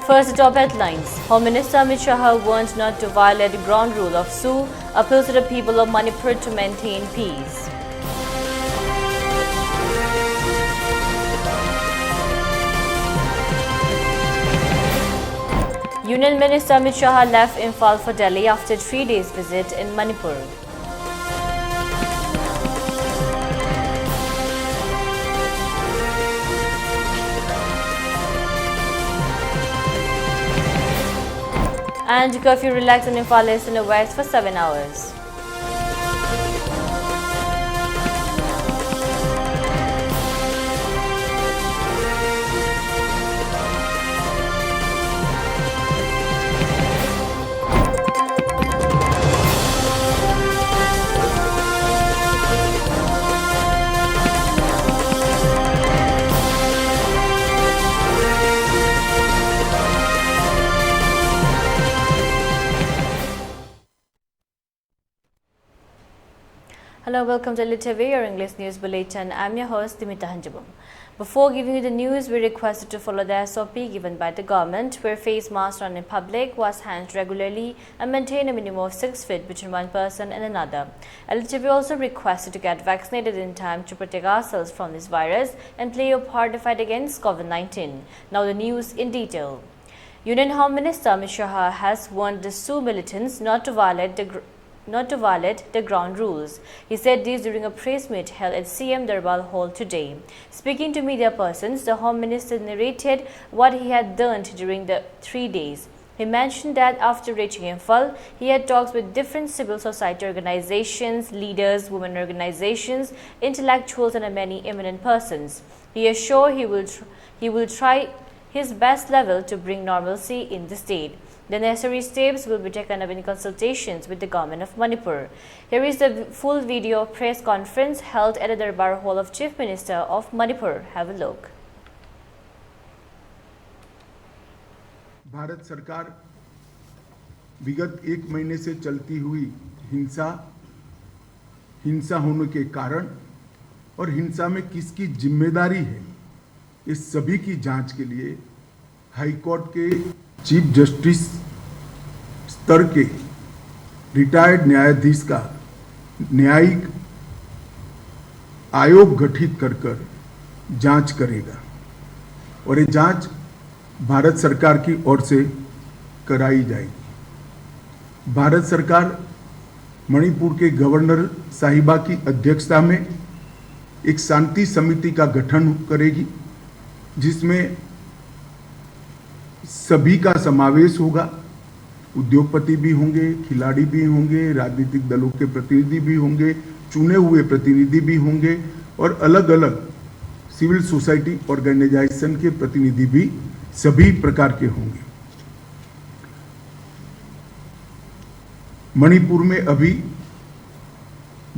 First, the top headlines. Home Minister Amit Shah warned not to violate the ground rule of Su, appeals to the people of Manipur to maintain peace. Union Minister Amit Shah left Imphal for Delhi after 3 days visit in Manipur. And curfew relaxed in Imphal East and the West for 7 hours. Hello, welcome to ELITETV, your English news bulletin. I'm your host, Deemita. Before giving you the news, we requested to follow the SOP given by the government, where face masks on in public, wash hands regularly, and maintain a minimum of 6 feet between one person and another. ELITETV also requested to get vaccinated in time to protect ourselves from this virus and play your part to fight against COVID-19. Now the news in detail. Union Home Minister Amit Shah has warned the Su militants not to violate the ground rules. He said this during a press meet held at CM Darbal Hall today. Speaking to media persons, the Home Minister narrated what he had done during the 3 days. He mentioned that after reaching Imphal, he had talks with different civil society organizations, leaders, women organizations, intellectuals, and many eminent persons. He assured he will try his best level to bring normalcy in the state. The necessary steps will be taken up in consultations with the government of Manipur. Here is the full video press conference held at the Darbar Hall of Chief Minister of Manipur. Have a look. Bharat सरकार विगत 1 महीने से चलती हुई हिंसा होने के कारण और हिंसा में किसकी जिम्मेदारी है, इस सभी की जांच के लिए हाई कोर्ट के चीफ जस्टिस स्तर के रिटायर्ड न्यायाधीश का न्यायिक आयोग गठित कर जांच करेगा और ये जांच भारत सरकार की ओर से कराई जाएगी। भारत सरकार मणिपुर के गवर्नर साहिबा की अध्यक्षता में एक शांति समिति का गठन करेगी, जिसमें सभी का समावेश होगा। उद्योगपति भी होंगे, खिलाड़ी भी होंगे, राजनीतिक दलों के प्रतिनिधि भी होंगे, चुने हुए प्रतिनिधि भी होंगे और अलग अलग सिविल सोसाइटी ऑर्गेनाइजेशन के प्रतिनिधि भी सभी प्रकार के होंगे। मणिपुर में अभी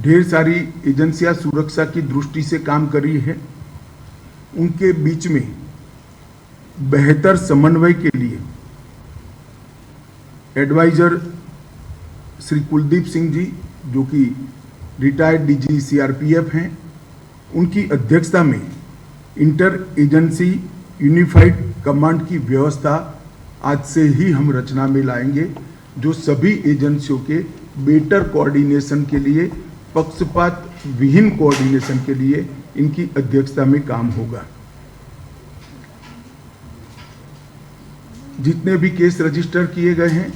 ढेर सारी एजेंसियां सुरक्षा की दृष्टि से काम कर रही है। उनके बीच में बेहतर समन्वय के लिए एडवाइजर श्री कुलदीप सिंह जी, जो कि रिटायर्ड डीजी सीआरपीएफ हैं, उनकी अध्यक्षता में इंटर एजेंसी यूनिफाइड कमांड की व्यवस्था आज से ही हम रचना में लाएंगे, जो सभी एजेंसियों के बेटर कोऑर्डिनेशन के लिए, पक्षपात विहीन कोऑर्डिनेशन के लिए इनकी अध्यक्षता में काम होगा। जितने भी केस रजिस्टर किए गए हैं,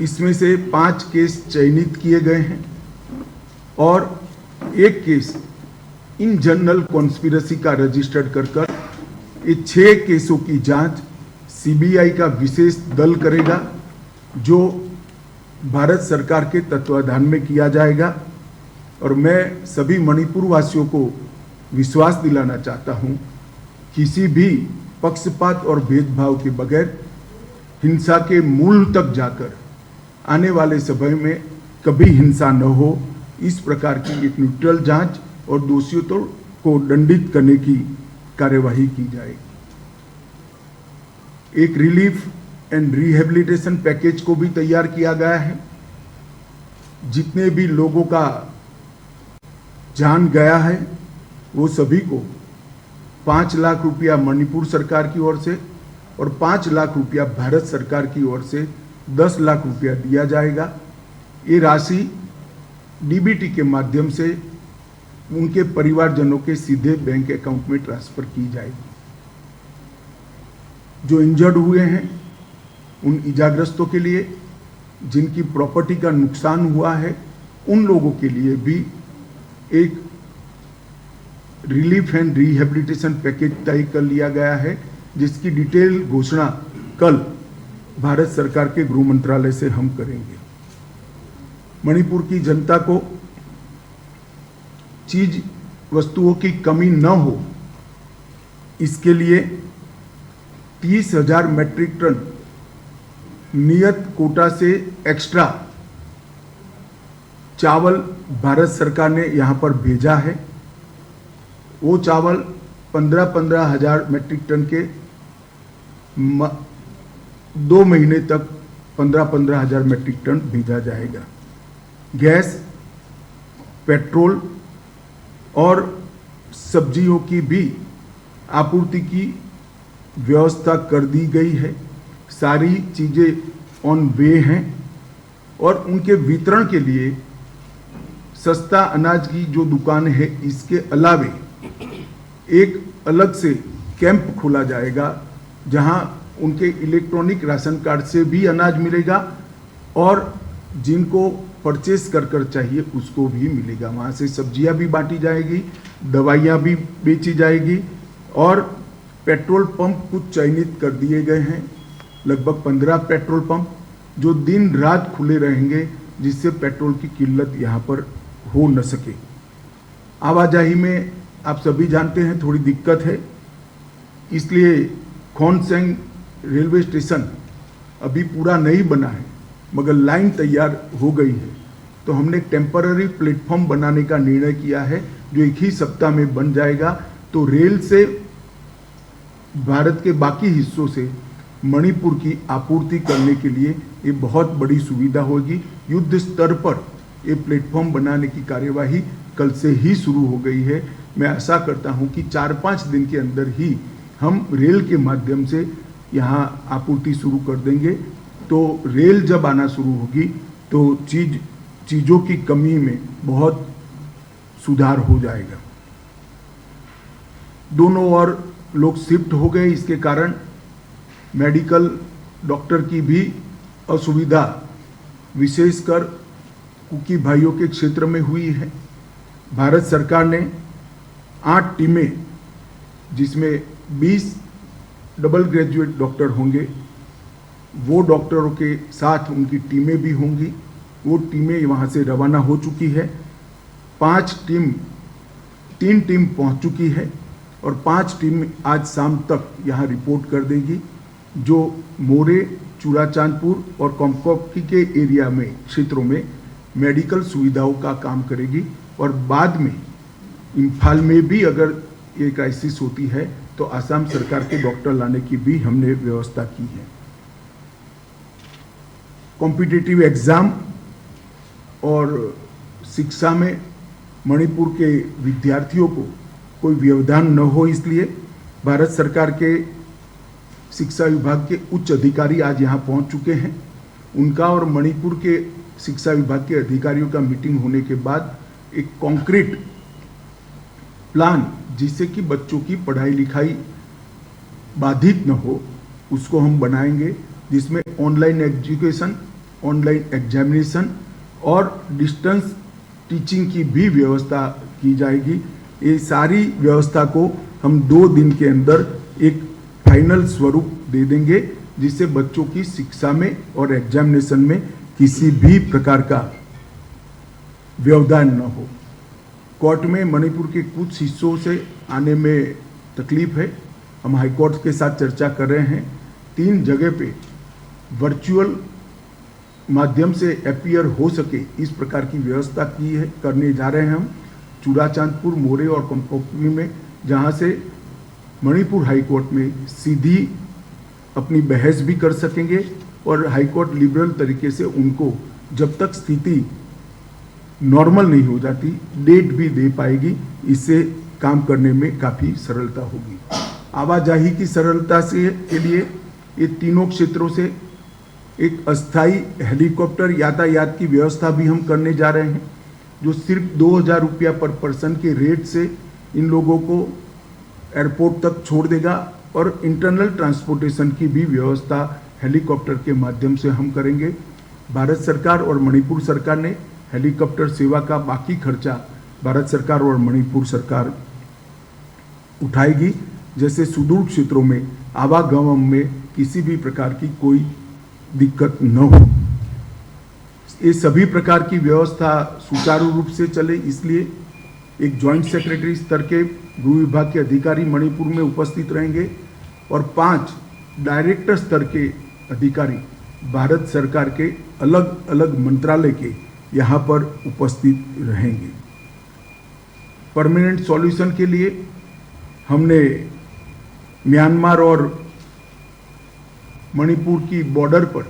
इसमें से 5 केस चयनित किए गए हैं और 1 केस इन जनरल कॉन्स्पिरेसी का रजिस्टर्ड कर ये 6 केसों की जांच सीबीआई का विशेष दल करेगा, जो भारत सरकार के तत्वाधान में किया जाएगा। और मैं सभी मणिपुर वासियों को विश्वास दिलाना चाहता हूं, किसी भी पक्षपात और भेदभाव के बगैर हिंसा के मूल तक जाकर आने वाले समय में कभी हिंसा न हो, इस प्रकार की एक न्यूट्रल जांच और दोषियों को दंडित करने की कार्यवाही की जाएगी। एक रिलीफ एंड रिहेबिलिटेशन पैकेज को भी तैयार किया गया है। जितने भी लोगों का जान गया है वो सभी को 5 लाख रुपया मणिपुर सरकार की ओर से और 5 लाख रुपया भारत सरकार की ओर से 10 लाख रुपया दिया जाएगा। ये राशि डीबीटी के माध्यम से उनके परिवारजनों के सीधे बैंक अकाउंट में ट्रांसफर की जाएगी। जो इंजर्ड हुए हैं उन इजाग्रस्तों के लिए, जिनकी प्रॉपर्टी का नुकसान हुआ है, उन लोगों के लिए भी एक रिलीफ एंड रिहेबिलिटेशन पैकेज तय कर लिया गया है, जिसकी डिटेल घोषणा कल भारत सरकार के गृह मंत्रालय से हम करेंगे। मणिपुर की जनता को चीज वस्तुओं की कमी न हो, इसके लिए 30,000 मैट्रिक टन नियत कोटा से एक्स्ट्रा चावल भारत सरकार ने यहां पर भेजा है। वो चावल 15,000 मैट्रिक टन के 2 महीने तक 15,000 मैट्रिक टन भेजा जाएगा। गैस, पेट्रोल और सब्जियों की भी आपूर्ति की व्यवस्था कर दी गई है। सारी चीज़ें ऑन वे हैं और उनके वितरण के लिए सस्ता अनाज की जो दुकान है, इसके अलावे एक अलग से कैंप खोला जाएगा, जहां उनके इलेक्ट्रॉनिक राशन कार्ड से भी अनाज मिलेगा और जिनको परचेस कर चाहिए उसको भी मिलेगा। वहाँ से सब्जियां भी बांटी जाएगी, दवाइयाँ भी बेची जाएगी और पेट्रोल पंप कुछ चयनित कर दिए गए हैं, लगभग 15 पेट्रोल पंप जो दिन रात खुले रहेंगे, जिससे पेट्रोल की किल्लत यहाँ पर हो न सके। आवाजाही में आप सभी जानते हैं थोड़ी दिक्कत है, इसलिए खोनसेंग रेलवे स्टेशन अभी पूरा नहीं बना है, मगर लाइन तैयार हो गई है। तो हमने टेम्पररी प्लेटफॉर्म बनाने का निर्णय किया है, जो एक ही सप्ताह में बन जाएगा। तो रेल से भारत के बाकी हिस्सों से मणिपुर की आपूर्ति करने के लिए ये बहुत बड़ी सुविधा होगी। युद्ध स्तर पर ये प्लेटफॉर्म बनाने की कार्यवाही कल से ही शुरू हो गई है। मैं आशा करता हूं कि 4-5 दिन के अंदर ही हम रेल के माध्यम से यहाँ आपूर्ति शुरू कर देंगे। तो रेल जब आना शुरू होगी तो चीज़ों की कमी में बहुत सुधार हो जाएगा। दोनों ओर लोग शिफ्ट हो गए, इसके कारण मेडिकल डॉक्टर की भी असुविधा विशेषकर कुकी भाइयों के क्षेत्र में हुई है। भारत सरकार ने 8 टीमें, जिसमें 20 डबल ग्रेजुएट डॉक्टर होंगे, वो डॉक्टरों के साथ उनकी टीमें भी होंगी। वो टीमें वहाँ से रवाना हो चुकी है। 3 टीम पहुँच चुकी है और 5 टीम आज शाम तक यहाँ रिपोर्ट कर देगी, जो मोरे, चूड़ाचांदपुर और कोमकोकी के एरिया में क्षेत्रों में मेडिकल सुविधाओं का काम करेगी। और बाद में इम्फाल में भी अगर ये क्राइसिस होती है तो असम सरकार के डॉक्टर लाने की भी हमने व्यवस्था की है। कॉम्पिटिटिव एग्जाम और शिक्षा में मणिपुर के विद्यार्थियों को कोई व्यवधान न हो, इसलिए भारत सरकार के शिक्षा विभाग के उच्च अधिकारी आज यहाँ पहुँच चुके हैं। उनका और मणिपुर के शिक्षा विभाग के अधिकारियों का मीटिंग होने के बाद एक कॉन्क्रीट प्लान, जिससे कि बच्चों की पढ़ाई लिखाई बाधित न हो, उसको हम बनाएंगे, जिसमें ऑनलाइन एजुकेशन, ऑनलाइन एग्जामिनेशन और डिस्टेंस टीचिंग की भी व्यवस्था की जाएगी। ये सारी व्यवस्था को हम 2 दिन के अंदर एक फाइनल स्वरूप दे देंगे, जिससे बच्चों की शिक्षा में और एग्जामिनेशन में किसी भी प्रकार का व्यवधान न हो। कोर्ट में मणिपुर के कुछ हिस्सों से आने में तकलीफ है, हम हाई कोर्ट के साथ चर्चा कर रहे हैं। 3 जगह पे वर्चुअल माध्यम से अपीयर हो सके, इस प्रकार की व्यवस्था की है, करने जा रहे हैं हम। चूड़ाचांदपुर, मोरे और कोमकोकी में, जहां से मणिपुर हाई कोर्ट में सीधी अपनी बहस भी कर सकेंगे और हाई कोर्ट लिबरल तरीके से उनको जब तक स्थिति नॉर्मल नहीं हो जाती डेट भी दे पाएगी। इससे काम करने में काफ़ी सरलता होगी। आवाजाही की सरलता से के लिए ये तीनों क्षेत्रों से एक अस्थाई हेलीकॉप्टर यातायात की व्यवस्था भी हम करने जा रहे हैं, जो सिर्फ 2,000 रुपया पर पर्सन के रेट से इन लोगों को एयरपोर्ट तक छोड़ देगा और इंटरनल ट्रांसपोर्टेशन की भी व्यवस्था हेलीकॉप्टर के माध्यम से हम करेंगे। भारत सरकार और मणिपुर सरकार ने हेलीकॉप्टर सेवा का बाकी खर्चा भारत सरकार और मणिपुर सरकार उठाएगी, जैसे सुदूर क्षेत्रों में आवागमन में किसी भी प्रकार की कोई दिक्कत न हो। ये सभी प्रकार की व्यवस्था सुचारू रूप से चले, इसलिए एक जॉइंट सेक्रेटरी स्तर के गृह विभाग के अधिकारी मणिपुर में उपस्थित रहेंगे और 5 डायरेक्टर स्तर के अधिकारी भारत सरकार के अलग अलग मंत्रालय के यहाँ पर उपस्थित रहेंगे। परमानेंट सॉल्यूशन के लिए हमने म्यांमार और मणिपुर की बॉर्डर पर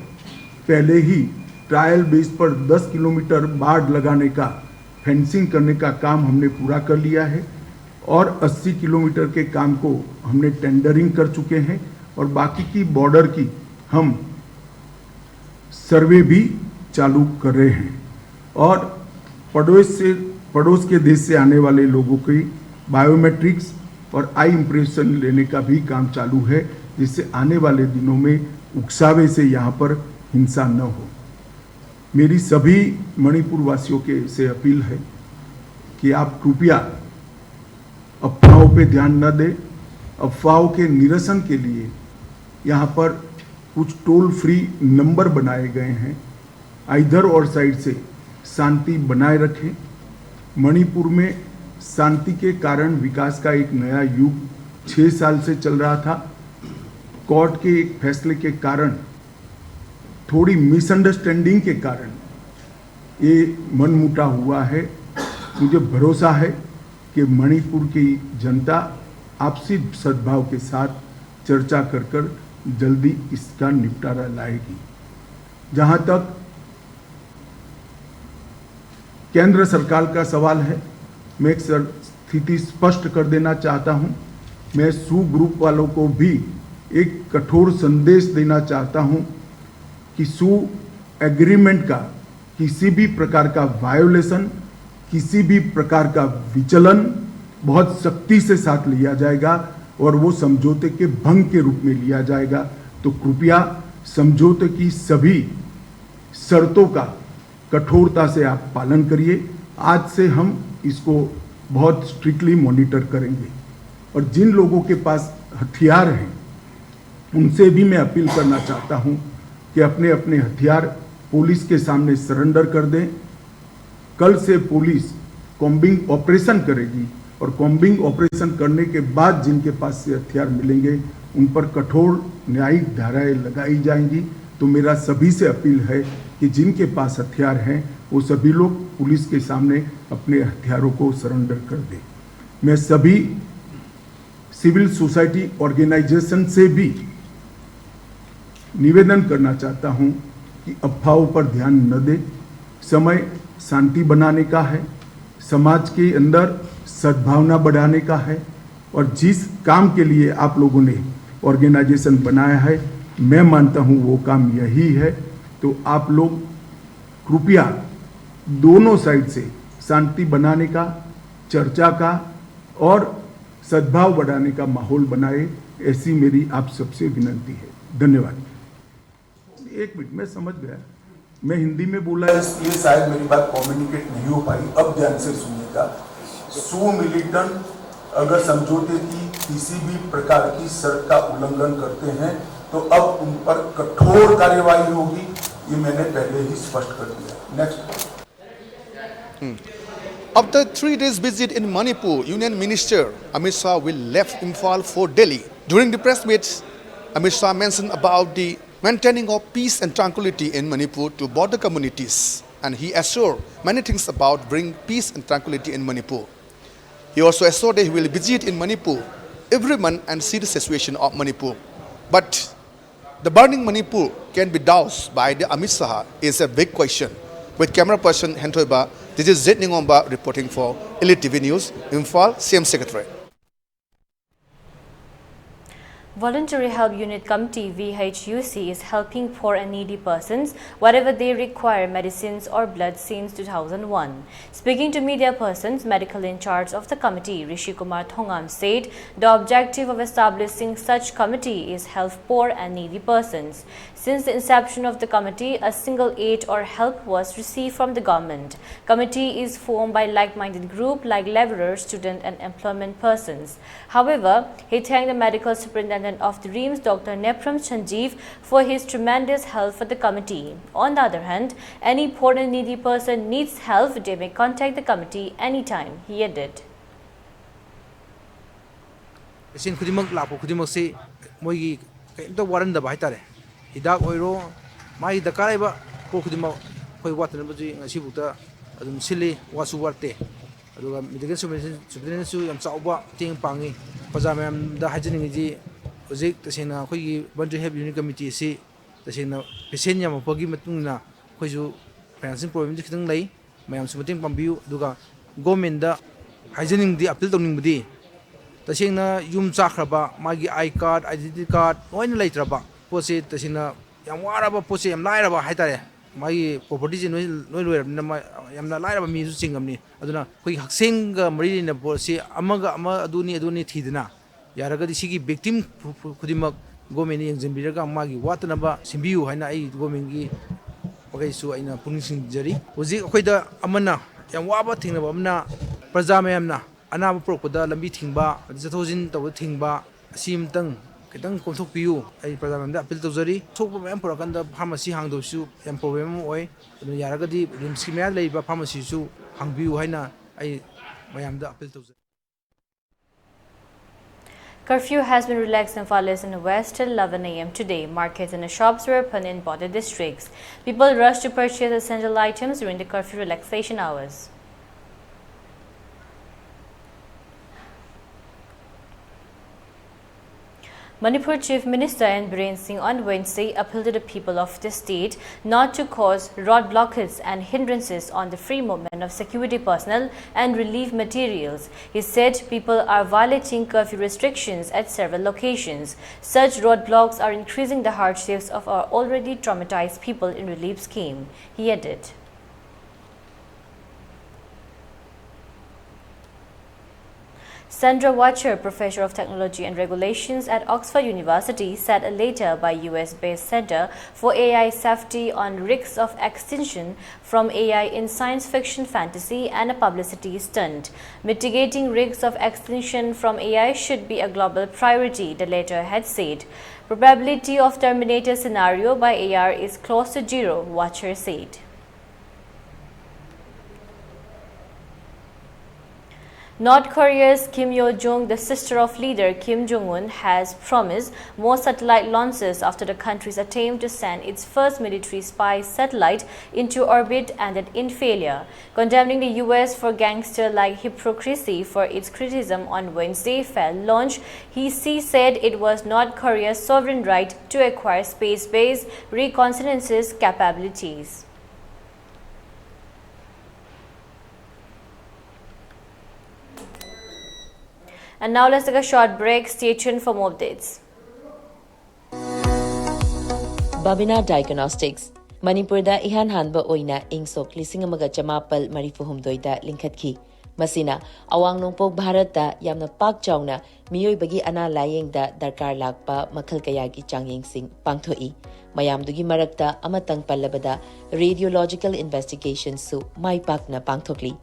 पहले ही ट्रायल बेस पर 10 किलोमीटर बाड़ लगाने का, फेंसिंग करने का काम हमने पूरा कर लिया है और 80 किलोमीटर के काम को हमने टेंडरिंग कर चुके हैं और बाकी की बॉर्डर की हम सर्वे भी चालू कर रहे हैं और पड़ोस के देश से आने वाले लोगों की बायोमेट्रिक्स और आई इंप्रेशन लेने का भी काम चालू है, जिससे आने वाले दिनों में उकसावे से यहाँ पर हिंसा न हो। मेरी सभी मणिपुर वासियों के से अपील है कि आप कृपया अफवाहों पे ध्यान न दें। अफवाहों के निरसन के लिए यहाँ पर कुछ टोल फ्री नंबर बनाए गए हैं, इधर और साइड से शांति बनाए रखें। मणिपुर में शांति के कारण विकास का एक नया युग 6 साल से चल रहा था। कोर्ट के एक फैसले के कारण, थोड़ी मिसअंडरस्टैंडिंग के कारण ये मनमुटा हुआ है। मुझे भरोसा है कि मणिपुर की जनता आपसी सद्भाव के साथ चर्चा कर जल्दी इसका निपटारा लाएगी। जहां तक केंद्र सरकार का सवाल है, मैं एक स्थिति स्पष्ट कर देना चाहता हूं। मैं सू ग्रुप वालों को भी एक कठोर संदेश देना चाहता हूं कि सू एग्रीमेंट का किसी भी प्रकार का वायोलेशन, किसी भी प्रकार का विचलन बहुत सख्ती से साथ लिया जाएगा और वो समझौते के भंग के रूप में लिया जाएगा। तो कृपया समझौते की सभी शर्तों का कठोरता से आप पालन करिए। आज से हम इसको बहुत स्ट्रिक्टली मॉनिटर करेंगे और जिन लोगों के पास हथियार हैं उनसे भी मैं अपील करना चाहता हूं कि अपने अपने हथियार पुलिस के सामने सरेंडर कर दें। कल से पुलिस कॉम्बिंग ऑपरेशन करेगी और कॉम्बिंग ऑपरेशन करने के बाद जिनके पास से हथियार मिलेंगे उन पर कठोर न्यायिक धाराएं लगाई जाएंगी। तो मेरा सभी से अपील है कि जिनके पास हथियार हैं वो सभी लोग पुलिस के सामने अपने हथियारों को सरेंडर कर दें। मैं सभी सिविल सोसाइटी ऑर्गेनाइजेशन से भी निवेदन करना चाहता हूं कि अफवाहों पर ध्यान न दें। समय शांति बनाने का है, समाज के अंदर सद्भावना बढ़ाने का है और जिस काम के लिए आप लोगों ने ऑर्गेनाइजेशन बनाया है, मैं मानता हूं वो काम यही है। तो आप लोग कृपया दोनों साइड से शांति बनाने का, चर्चा का और सद्भाव बढ़ाने का माहौल बनाए, ऐसी मेरी आप सबसे विनती है। धन्यवाद। एक मिनट, मैं समझ गया, मैं हिंदी में बोला इसलिए शायद मेरी बात कम्युनिकेट नहीं हो पाई। अब ध्यान से सुनिएगा। सू मिलिटेंट अगर समझौते की किसी भी प्रकार की शर्त का उल्लंघन करते हैं तो अब उन पर कठोर कार्यवाही होगी, ये मैंने पहले ही स्पष्ट कर दिया। Next. After 3 days visit in Manipur, Union Minister Amit Shah will left Imphal for Delhi. During the press meet, Amit Shah mentioned about the maintaining of peace and tranquility in Manipur to border communities, and he assured many things about bring peace and tranquility in Manipur. He also assured that he will visit in Manipur every month and see the situation of Manipur. But the burning Manipur can be doused by the Amit Shah is a big question. With camera person Hentoiba, this is Zed Ningomba reporting for ELITETV News, Imphal, CM Secretary. Voluntary Help Unit Committee VHUC is helping poor and needy persons whatever they require medicines or blood since 2001. Speaking to media persons, medical in charge of the committee, Rishi Kumar Thongam, said the objective of establishing such committee is help poor and needy persons. Since the inception of the committee, a single aid or help was received from the government. Committee is formed by like-minded group like laborers, student and employment persons. However, he thanked the medical superintendent of the REAMS, Dr. Nepram Sanjeev, for his tremendous help for the committee. On the other hand, any poor and needy person needs help, they may contact the committee anytime, he added. Hidak oiro mai dakar ba ko khudima koi watan baji ngasi bukta adum sili wasu warte aduga medical superintendent su yam chauba ting pangi pajama yam da hajini ji ojik tasena khoi gi voluntary help unit committee si tasena patient yam pagi matungna khoi ju financing problem ji khitang lei mayam su mating pambiu aduga government da hajini di appeal tawning budi tasena yum chakraba magi I card identity card oina leitraba Posi tasina yang waraba posi yang lain apa haitare mai property je noi nama yang lain apa misu singam ni aduna koi haksing ga mari na posi amaga ama aduni thidna yaraga di sigi victim khudimak government yang jambiraga magi watna ba simbiu haina ai government gi pagai su aina puning singjari hoji khoida amana yang waba thingna ba amna praja mayamna anaba prokoda lambi thingba jathojin taw thingba asimtang kitang konthok piu ai program da appeal tawjari thokpa mayam purakanda pharmacy hangdo su yam problem oi yaragadi rimski maya leiba pharmacy su hangbiu haina ai mayam da appeal tawjari. Curfew has been relaxed in Fales in the west till 11 a.m. today. Markets and the shops were open in border districts. People rushed to purchase essential items during the curfew relaxation hours. Manipur Chief Minister N. Biren Singh on Wednesday appealed to the people of the state not to cause roadblocks and hindrances on the free movement of security personnel and relief materials. He said people are violating curfew restrictions at several locations. Such roadblocks are increasing the hardships of our already traumatized people in relief scheme, he added. Sandra Watcher, Professor of Technology and Regulations at Oxford University, said a letter by US-based Center for AI Safety on risks of extinction from AI in science fiction, fantasy, and a publicity stunt. Mitigating risks of extinction from AI should be a global priority, the letter had said. Probability of Terminator scenario by AR is close to zero, Watcher said. North Korea's Kim Yo-jong, the sister of leader Kim Jong-un, has promised more satellite launches after the country's attempt to send its first military spy satellite into orbit ended in failure. Condemning the US for gangster-like hypocrisy for its criticism on Wednesday failed launch, he said it was North Korea's sovereign right to acquire space-based reconnaissance capabilities. And now let's take a short break. Stay tuned for more updates. Babina Diagnostics Manipur da ihan hanba oina ingsok lisingamaga chamapal marifuhumdoi da linkhatki. Masina awang nongpok Bharat da yamna pak chawna miyoi bagi ana layeng da darkar lakpa makhal kayagi changyeng sing pangthoi. Mayamdugi marakta amatang pallabada radiological investigations su mai pak na pangthokli.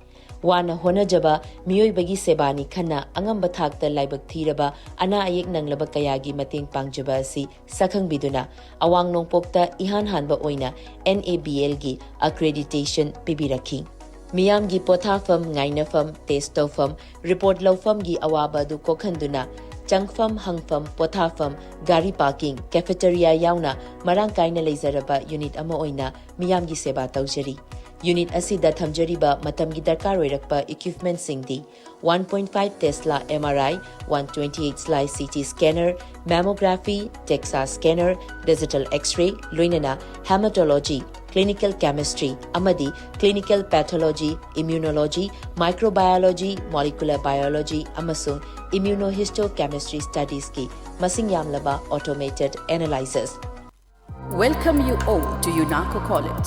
Wana honajaba miyoi bagi sebani khana angamba thakta laibak thiraba ana ayek nanglaba kayagi mating pangjaba asi sakhang biduna awang nongpokta ihan hanba oina NABL gi accreditation pibirakhi miyam gi pothafam ngainafam testofam report lawfam gi awaba du kokhanduna changfam hangfam pothafam gari parking cafeteria yauna marang kaina leizaraba unit ama oina miyam gi seba tawjari Unit asida thamjariba matamgi darkar oirakpa equipment singdi 1.5 Tesla MRI, 128 slice CT scanner, mammography, DEXA scanner, digital X-ray, loinana, hematology, clinical chemistry, amadi clinical pathology, immunology, microbiology, molecular biology, amasung immunohistochemistry studies ki masing yamlaba automated analyzers. Welcome you all to UNACO College,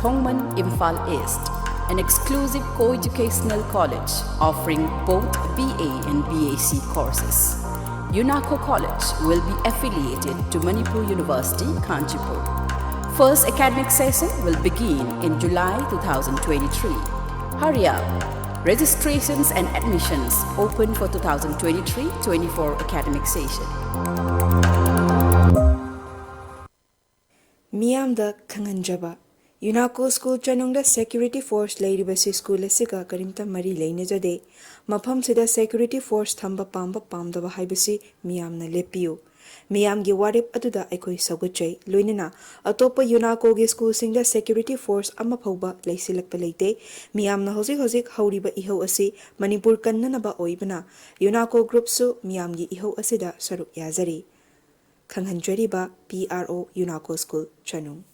Kongman, Imphal East, an exclusive co-educational college offering both BA and BAc courses. UNACO College will be affiliated to Manipur University, Kanchipur. First academic session will begin in July 2023. Hurry up! Registrations and admissions open for 2023-24 academic session. Miyamda Kanganjaba UNACO School Chanungda Security Force Lairibasi School Asiga Karimta Mari Lainajade Mapam Sida Security Force Thamba Pamba Pamdaba Haibasi Miyamna Lepiu Miyamgi Warip Aduda Ekoi Saguchay Luinina Atopa UNACO Gi School Singda Security Force Amapauba Laisilak Palate Miyamna Hozik Hauriba Iho Asi Manipur Kannanaba Oibana UNACO Group Su Miyamgi Iho Asida Saruk Yazari Kanghanjariba PRO UNACO School Chanung.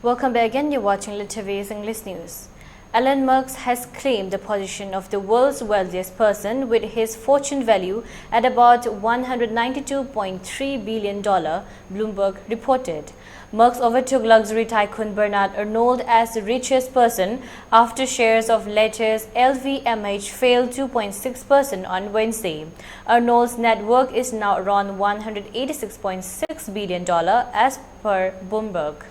Welcome back again. You're watching ELITETV's English News. Elon Musk has claimed the position of the world's wealthiest person with his fortune value at about $192.3 billion, Bloomberg reported. Musk overtook luxury tycoon Bernard Arnault as the richest person after shares of latest LVMH fell 2.6% on Wednesday. Arnault's net worth is now around $186.6 billion as per Bloomberg.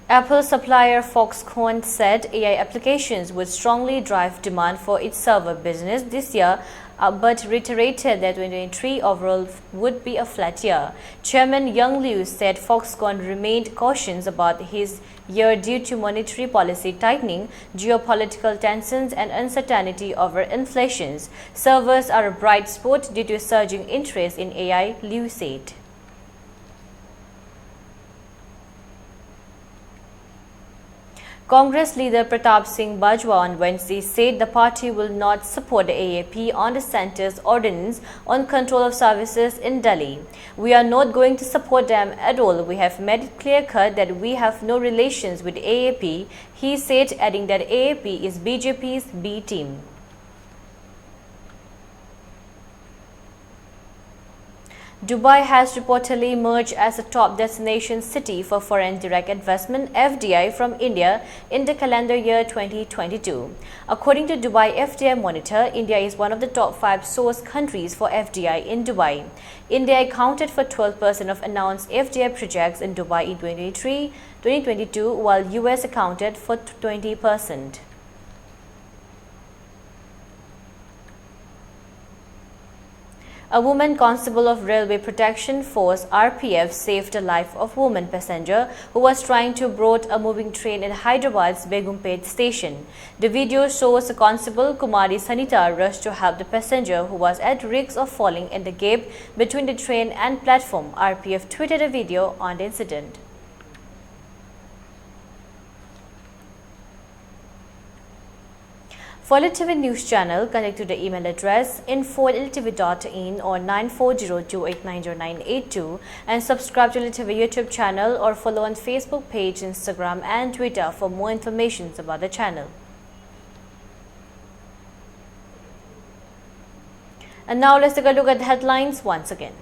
Apple supplier Foxconn said AI applications would strongly drive demand for its server business this year, but reiterated that 2023 overall would be a flat year. Chairman Young Liu said Foxconn remained cautious about his year due to monetary policy tightening, geopolitical tensions and uncertainty over inflation. Servers are a bright spot due to surging interest in AI, Liu said. Congress leader Pratap Singh Bajwa on Wednesday said the party will not support the AAP on the centre's ordinance on control of services in Delhi. We are not going to support them at all. We have made it clear-cut that we have no relations with AAP, he said, adding that AAP is BJP's B team. Dubai has reportedly emerged as a top destination city for foreign direct investment (FDI) from India in the calendar year 2022. According to Dubai FDI Monitor, India is one of the top 5 source countries for FDI in Dubai. India accounted for 12% of announced FDI projects in Dubai in 2023-2022, while US accounted for 20%. A woman constable of Railway Protection Force (RPF) saved the life of a woman passenger who was trying to board a moving train at Hyderabad's Begumpet station. The video shows the constable Kumari Sanita rushed to help the passenger who was at risk of falling in the gap between the train and platform. RPF tweeted a video on the incident. For ELITETV News Channel, connect to the email address info@elitetv.in or 9402890982 and subscribe to ELITETV YouTube channel or follow on Facebook page, Instagram and Twitter for more information about the channel. And now let's take a look at the headlines once again.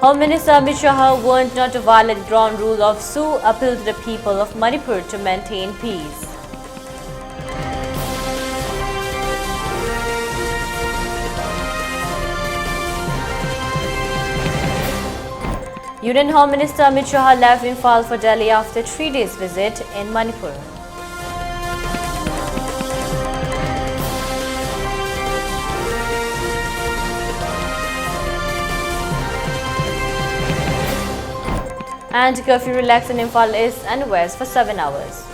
Home Minister Amit Shah warned not to violate ground rule of Su, appealed to the people of Manipur to maintain peace. Union Home Minister Amit Shah left Imphal for Delhi after 3 days visit in Manipur. And curfew relaxed in Imphal East and West for 7 hours.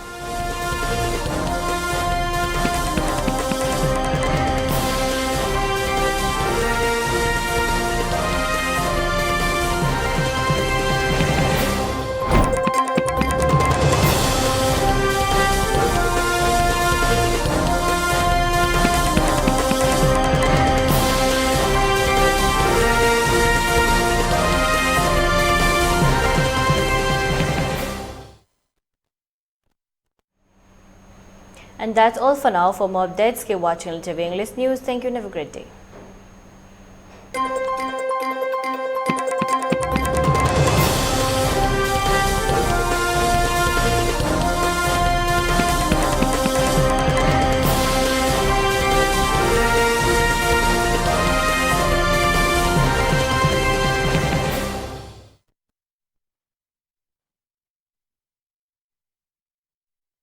And that's all for now. For more updates, keep watching ELITETV English News. Thank you and have a great day.